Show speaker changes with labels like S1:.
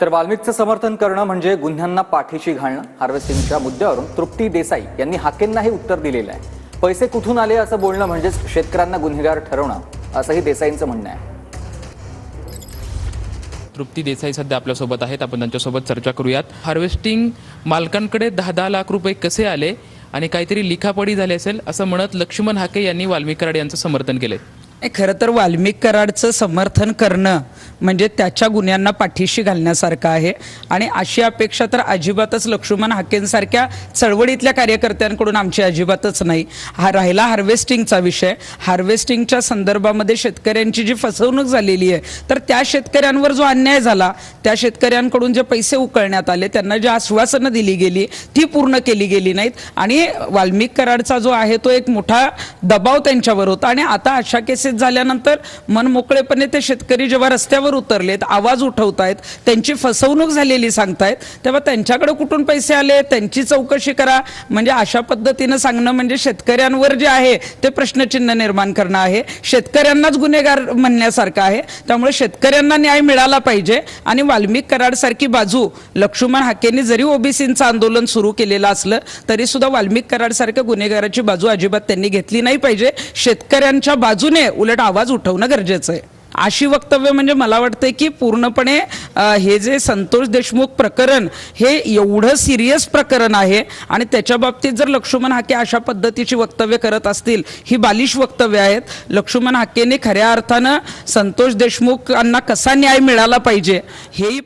S1: तर वाल्मिकचं समर्थन करणं म्हणजे गुन्ह्यांना पाठीशी घालणं. हार्वेस्टिंगच्या मुद्द्यावरून तृप्ती देसाई यांनी हाकेंनाही उत्तर दिलेलं आहे. पैसे कुठून आले असं बोलणं म्हणजेच शेतकऱ्यांना गुन्हेगार ठरवणं, असंही देसाईंचं म्हणणं आहे.
S2: तृप्ती देसाई सध्या आपल्यासोबत आहेत, आपण त्यांच्यासोबत चर्चा करूयात. हार्वेस्टिंग मालकांकडे 10-10 लाख रुपये कसे आले आणि काहीतरी लिखापडी झाली असेल असं म्हणत लक्ष्मण हाके यांनी वाल्मिक कराड यांचं समर्थन केले.
S3: खरं तर वाल्मिक कराडचं समर्थन करणं म्हणजे त्याच्या गुन्ह्यांना पाठीशी घालण्यासारखं आहे आणि अशी अपेक्षा तर अजिबातच लक्ष्मण हाकेंसारख्या चळवळीतल्या कार्यकर्त्यांकडून आमची अजिबातच नाही. हा राहिला हार्वेस्टिंगचा विषय. हार्वेस्टिंगच्या संदर्भामध्ये शेतकऱ्यांची जी फसवणूक झालेली आहे, तर त्या शेतकऱ्यांवर जो अन्याय झाला, त्या शेतकऱ्यांकडून जे पैसे उकळण्यात आले, त्यांना जी आश्वासनं दिली गेली ती पूर्ण केली गेली नाहीत आणि वाल्मिक कराडचा जो आहे तो एक मोठा दबाव त्यांच्यावर होता. आणि आता अशा केसेस झाल्यानंतर मनमोकळेपणे ते शेतकरी जेव्हा रस्त्यावर उतरलेत, आवाज उठवतायत, त्यांची फसवणूक झालेली सांगतायत, तेव्हा त्यांच्याकडे कुठून पैसे आले त्यांची चौकशी करा म्हणजे अशा पद्धतीनं सांगणं म्हणजे शेतकऱ्यांवर जे आहे ते प्रश्नचिन्ह निर्माण करणं आहे. शेतकऱ्यांनाच गुन्हेगार म्हणण्यासारखं आहे. त्यामुळे शेतकऱ्यांना न्याय मिळाला पाहिजे आणि वाल्मिक कराड सारखी बाजू लक्ष्मण हाकेंनी जरी ओबीसींचं आंदोलन सुरू केलेलं असलं तरी सुद्धा वाल्मिक कराड सारख्या गुन्हेगाराची बाजू अजिबात त्यांनी घेतली नाही पाहिजे. शेतकऱ्यांच्या बाजूने उलट आवाज उठवणं गरजेचं आहे. अशी वक्तव्य म्हणजे मला वाटतं की पूर्णपणे हे जे संतोष देशमुख प्रकरण हे एवढं सिरियस प्रकरण आहे आणि त्याच्या बाबतीत जर लक्ष्मण हाके अशा पद्धतीची वक्तव्य करत असतील, ही बालिश वक्तव्य आहेत. लक्ष्मण हाकेंनी खऱ्या अर्थानं संतोष देशमुखांना कसा न्याय मिळाला पाहिजे हेही